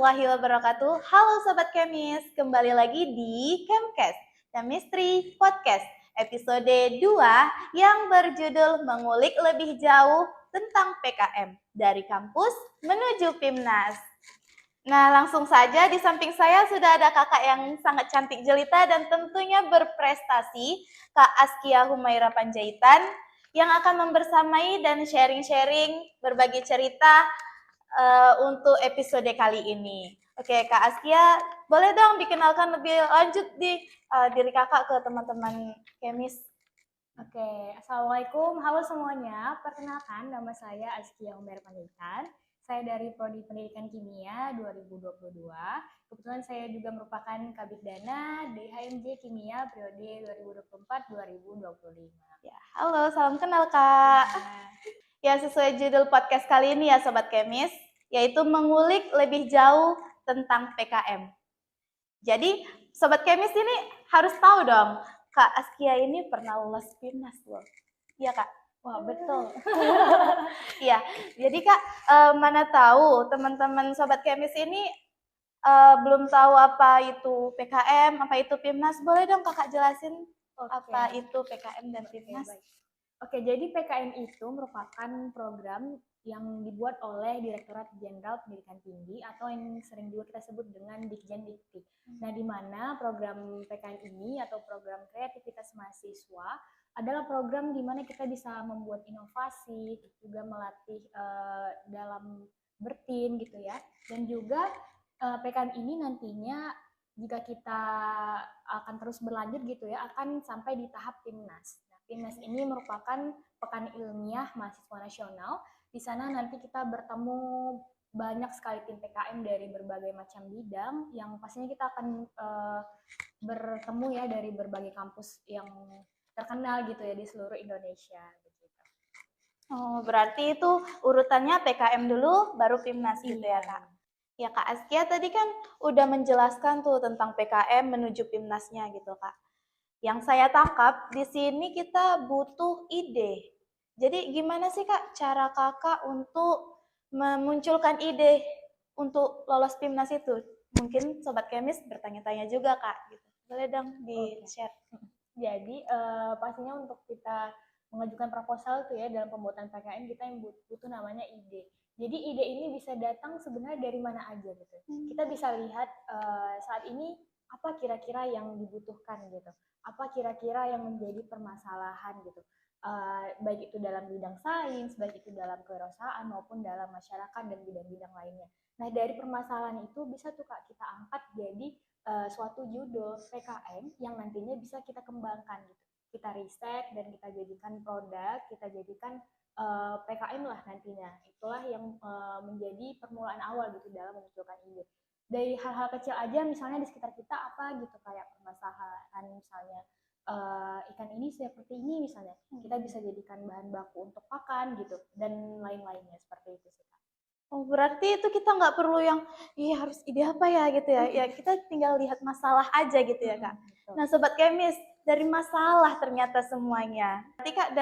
warahmatullahi wabarakatuh. Halo Sobat Kemis, kembali lagi di Chemcast, Chemistry Podcast, episode 2 yang berjudul Mengulik Lebih Jauh tentang PKM, dari kampus menuju PIMNAS. Nah, langsung saja di samping saya sudah ada kakak yang sangat cantik jelita dan tentunya berprestasi, Kak Askia Humaira Panjaitan, yang akan membersamai dan sharing-sharing berbagi cerita untuk episode kali ini. Oke, Kak Askia, boleh dong dikenalkan lebih lanjut di diri kakak ke teman-teman Kemis. Oke, Assalamualaikum, halo semuanya. Perkenalkan, nama saya Askia Humaira Panjaitan. Saya dari Prodi Pendidikan Kimia 2022. Kebetulan saya juga merupakan Kabid Dana DHMJ Kimia periode 2024-2025. Ya, halo, salam kenal Kak. Ya, sesuai judul podcast kali ini ya Sobat Kemis, yaitu mengulik lebih jauh tentang PKM. Jadi, Sobat Kemis ini harus tahu dong, Kak Askia ini pernah lolos PIMNAS loh. Iya Kak? Wah, betul. Iya, jadi Kak, mana tahu teman-teman Sobat Kemis ini belum tahu apa itu PKM, apa itu PIMNAS. Boleh dong Kakak jelasin apa itu PKM dan PIMNAS? Oke, jadi PKM itu merupakan program yang dibuat oleh Direktorat Jenderal Pendidikan Tinggi atau yang sering juga kita sebut dengan Dikjendikti. Nah, di mana program PKM ini atau program kreativitas mahasiswa adalah program di mana kita bisa membuat inovasi, juga melatih dalam bertim gitu ya. Dan juga PKM ini nantinya jika kita akan terus berlanjut gitu ya, akan sampai di tahap PIMNAS. PIMNAS ini merupakan pekan ilmiah mahasiswa nasional. Di sana nanti kita bertemu banyak sekali tim PKM dari berbagai macam bidang yang pastinya kita akan bertemu ya dari berbagai kampus yang terkenal gitu ya di seluruh Indonesia. Oh, berarti itu urutannya PKM dulu baru PIMNAS gitu ya Kak? Ya Kak Askia tadi kan udah menjelaskan tuh tentang PKM menuju PIMNASnya gitu Kak. Yang saya tangkap di sini kita butuh ide. Jadi gimana sih Kak cara Kakak untuk memunculkan ide untuk lolos PIMNAS itu? Mungkin Sobat Kemis bertanya-tanya juga Kak. Gitu. Boleh dong di-share. Jadi pastinya untuk kita mengajukan proposal tuh ya dalam pembuatan PKM kita yang butuh namanya ide. Jadi ide ini bisa datang sebenarnya dari mana aja gitu. Kita bisa lihat saat ini apa kira-kira yang dibutuhkan gitu. Apa kira-kira yang menjadi permasalahan gitu. Baik itu dalam bidang sains, baik itu dalam kewirausahaan maupun dalam masyarakat dan bidang-bidang lainnya. Nah, dari permasalahan itu bisa tuh Kak kita angkat jadi suatu judul PKM yang nantinya bisa kita kembangkan gitu. Kita riset dan kita jadikan produk, kita jadikan PKM lah nantinya. Itulah yang menjadi permulaan awal gitu dalam memunculkan ide. Dari hal-hal kecil aja misalnya di sekitar kita apa gitu kayak permasalahan misalnya ikan ini seperti ini misalnya. Kita bisa jadikan bahan baku untuk pakan gitu dan lain-lainnya seperti itu sih. Oh, berarti itu kita nggak perlu yang, harus ide apa ya gitu ya. Ya kita tinggal lihat masalah aja gitu ya Kak. Nah Sobat Kemis, dari masalah ternyata semuanya. Nanti Kak,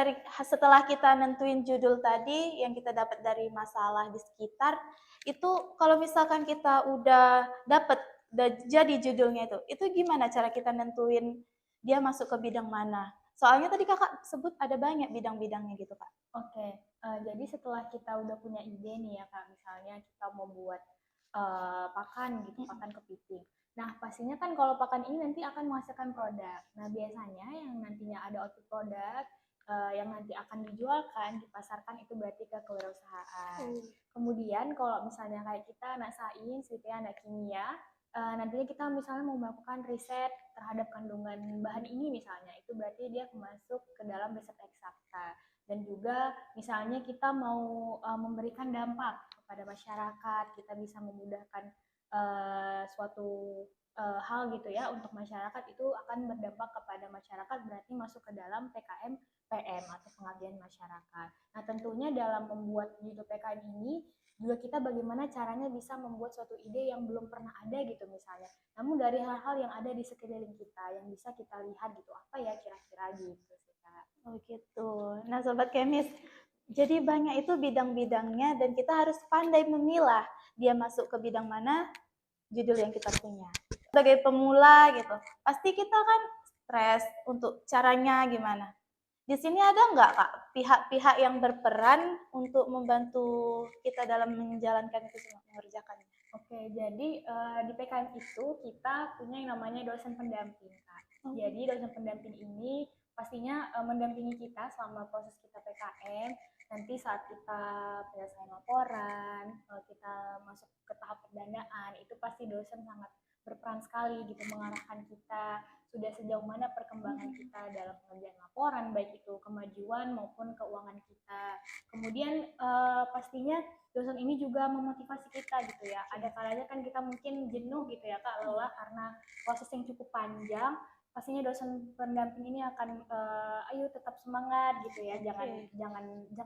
setelah kita nentuin judul tadi yang kita dapat dari masalah di sekitar, itu kalau misalkan kita udah jadi judulnya itu gimana cara kita nentuin dia masuk ke bidang mana? Soalnya tadi Kakak sebut ada banyak bidang-bidangnya gitu Kak. Oke, jadi setelah kita udah punya ide nih ya Kak, misalnya kita mau buat pakan gitu, pakan kepiting. Nah, pastinya kan kalau pakan ini nanti akan menghasilkan produk. Nah, biasanya yang nantinya ada output produk, yang nanti akan dijualkan, dipasarkan itu berarti ke kewirausahaan. Kemudian kalau misalnya kayak kita anak sains gitu ya, anak kimia, nantinya kita misalnya mau melakukan riset terhadap kandungan bahan ini misalnya, itu berarti dia masuk ke dalam riset eksakta. Dan juga misalnya kita mau memberikan dampak kepada masyarakat, kita bisa memudahkan suatu hal gitu ya untuk masyarakat itu akan berdampak kepada masyarakat berarti masuk ke dalam PKM PM atau pengabdian masyarakat. Nah tentunya dalam membuat judul PKM ini juga kita bagaimana caranya bisa membuat suatu ide yang belum pernah ada gitu misalnya. Namun dari hal-hal yang ada di sekeliling kita yang bisa kita lihat gitu apa ya kira-kira gitu. Oh gitu. Nah Sobat Kemis, jadi banyak itu bidang-bidangnya dan kita harus pandai memilah dia masuk ke bidang mana judul yang kita punya. Sebagai pemula gitu, pasti kita kan stres untuk caranya gimana. Di sini ada nggak Kak pihak-pihak yang berperan untuk membantu kita dalam menjalankan itu semua, mengerjakannya? Oke, jadi di PKM itu kita punya yang namanya dosen pendamping, Kak. Jadi dosen pendamping ini pastinya mendampingi kita selama proses kita PKM. Nanti saat kita penyelesaian laporan, kita masuk ke tahap pendanaan, itu pasti dosen sangat berperan sekali gitu mengarahkan kita sudah sejauh mana perkembangan kita dalam pengerjaan laporan, baik itu kemajuan maupun keuangan kita. Kemudian pastinya dosen ini juga memotivasi kita gitu ya. Ada kalanya kan kita mungkin jenuh gitu ya Kak, lelah karena proses yang cukup panjang. Pastinya dosen pendamping ini akan ayo tetap semangat gitu ya, jangan Yang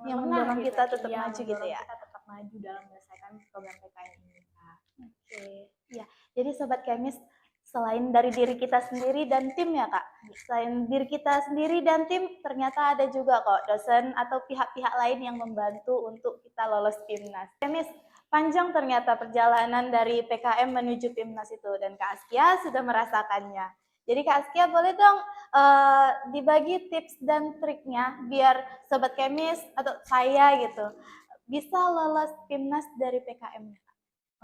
lengah mendorong gitu. kita tetap Iya, maju gitu mendorong ya. kita tetap maju dalam menyelesaikan program PKN ini Kak. Oke, ya. Jadi Sobat Kemis, selain dari diri kita sendiri dan tim ya Kak, selain diri kita sendiri dan tim, ternyata ada juga kok dosen atau pihak-pihak lain yang membantu untuk kita lolos PIMNAS. Kemis, panjang ternyata perjalanan dari PKM menuju PIMNAS itu, dan Kak Askia sudah merasakannya. Jadi Kak Askia boleh dong dibagi tips dan triknya biar Sobat Kemis atau saya gitu bisa lolos PIMNAS dari PKM.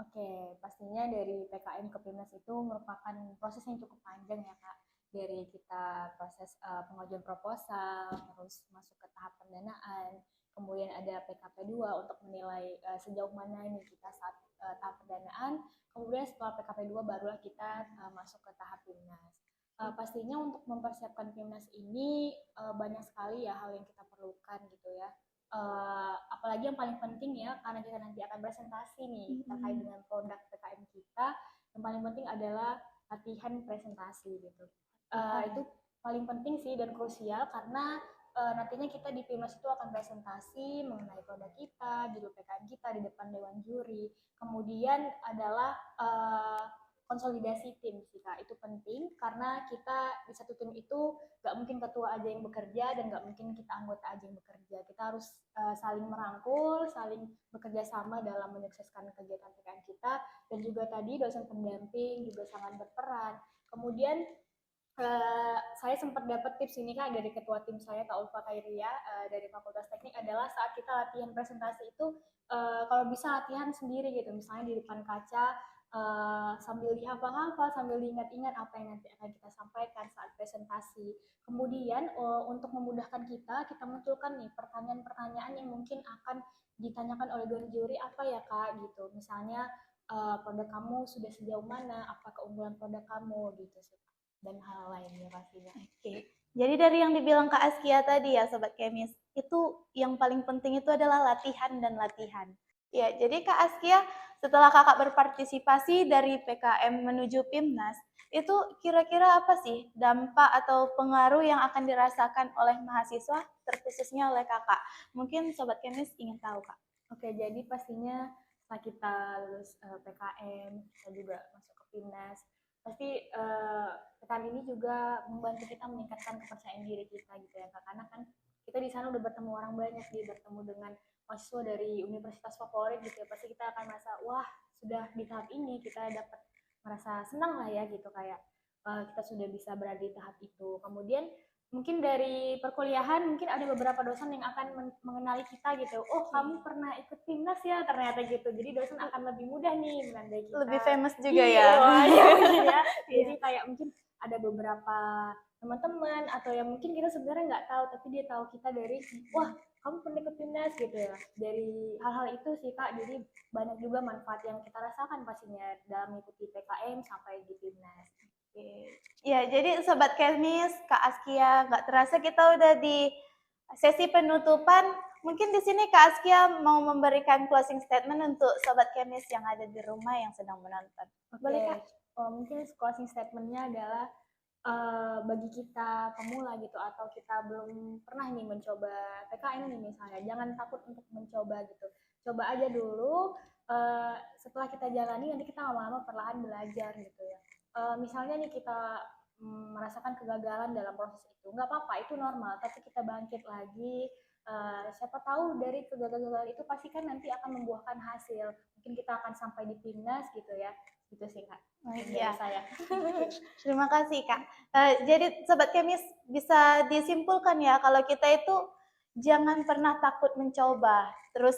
Oke, pastinya dari PKM ke PIMNAS itu merupakan proses yang cukup panjang ya Kak. Dari kita proses pengajuan proposal, terus masuk ke tahap pendanaan, kemudian ada PKP 2 untuk menilai sejauh mana ini kita saat tahap pendanaan, kemudian setelah PKP 2 barulah kita masuk ke tahap PIMNAS. Pastinya untuk mempersiapkan PIMNAS ini banyak sekali ya hal yang kita perlukan gitu ya. Apalagi yang paling penting ya, karena kita nanti akan presentasi nih terkait dengan produk PKM kita, yang paling penting adalah latihan presentasi gitu. Itu paling penting sih dan krusial karena nantinya kita di PIMNAS itu akan presentasi mengenai produk kita, judul PKM kita di depan dewan juri. Kemudian adalah konsolidasi tim sih Kak, itu penting karena kita di satu tim itu gak mungkin ketua aja yang bekerja dan gak mungkin kita anggota aja yang bekerja. Kita harus saling merangkul, saling bekerja sama dalam menyukseskan kegiatan PKM kita, dan juga tadi dosen pendamping juga sangat berperan. Kemudian saya sempat dapat tips ini Kak dari ketua tim saya Kak Ulfa Khairia dari Fakultas Teknik, adalah saat kita latihan presentasi itu kalau bisa latihan sendiri gitu, misalnya di depan kaca sambil dihafal-hafal, sambil diingat-ingat apa yang nanti akan kita sampaikan saat presentasi. Kemudian untuk memudahkan kita munculkan nih pertanyaan-pertanyaan yang mungkin akan ditanyakan oleh dewan juri apa ya Kak gitu. Misalnya produk kamu sudah sejauh mana, apa keunggulan produk kamu gitu sih, dan hal lainnya pastinya. Oke. Jadi dari yang dibilang Kak Askia tadi ya Sobat Kemis, itu yang paling penting itu adalah latihan dan latihan. Ya, jadi Kak Askia, setelah kakak berpartisipasi dari PKM menuju PIMNAS, itu kira-kira apa sih dampak atau pengaruh yang akan dirasakan oleh mahasiswa, terkhususnya oleh kakak? Mungkin Sobat Kemis ingin tahu Kak. Oke, jadi pastinya setelah kita lulus PKM, kita juga masuk ke PIMNAS, pasti PKM ini juga membantu kita meningkatkan kepercayaan diri kita gitu ya Kak. Karena kan kita di sana udah bertemu orang banyak, bertemu dengan mahasiswa dari universitas favorit gitu ya, pasti kita akan merasa wah sudah di tahap ini kita dapat merasa senang lah ya gitu, kayak kita sudah bisa berada di tahap itu. Kemudian mungkin dari perkuliahan mungkin ada beberapa dosen yang akan mengenali kita gitu, oh kamu pernah ikut timnas ya ternyata gitu, jadi dosen akan lebih mudah nih menandai kita, lebih famous juga ya. Iya, mungkin ya. Jadi kayak mungkin ada beberapa teman-teman atau yang mungkin kita sebenarnya nggak tahu tapi dia tahu kita dari wah kamu pernah ikut timnas gitu ya. Dari hal-hal itu sih Kak, jadi banyak juga manfaat yang kita rasakan pastinya dalam mengikuti PKM sampai di timnas. Ya, jadi Sobat Kemis, Kak Askia, nggak terasa kita udah di sesi penutupan. Mungkin di sini Kak Askia mau memberikan closing statement untuk Sobat Kemis yang ada di rumah yang sedang menonton. Boleh Kak? Mungkin closing statementnya adalah bagi kita pemula gitu atau kita belum pernah nih mencoba PKN nih misalnya, jangan takut untuk mencoba gitu. Coba aja dulu, setelah kita jalani nanti kita lama-lama perlahan belajar gitu ya. Misalnya nih kita merasakan kegagalan dalam proses itu, nggak apa-apa, itu normal, tapi kita bangkit lagi. Siapa tahu dari kegagalan itu pasti kan nanti akan membuahkan hasil. Mungkin kita akan sampai di PIMNAS gitu ya, gitu sih Kak. mungkin Iya. dari saya. Terima kasih Kak. Jadi Sobat Kemis bisa disimpulkan ya kalau kita itu jangan pernah takut mencoba. Terus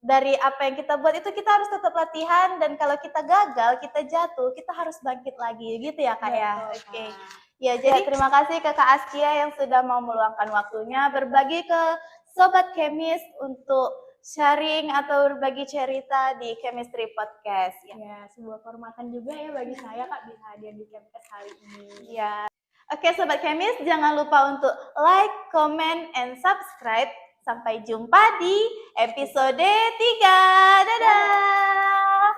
dari apa yang kita buat itu kita harus tetap latihan dan kalau kita gagal, kita jatuh, kita harus bangkit lagi gitu ya Kak ya. Betul, Oke. Kak. Ya, jadi terima kasih ke Kak Askia yang sudah mau meluangkan waktunya berbagi ke Sobat Kemis untuk sharing atau berbagi cerita di Chemistry Podcast. Ya. Ya, sebuah kehormatan juga ya bagi saya Kak bisa hadir di Campus kali ini. Ya. Oke Sobat Kemis, jangan lupa untuk like, comment, and subscribe. Sampai jumpa di episode 3. Dadah!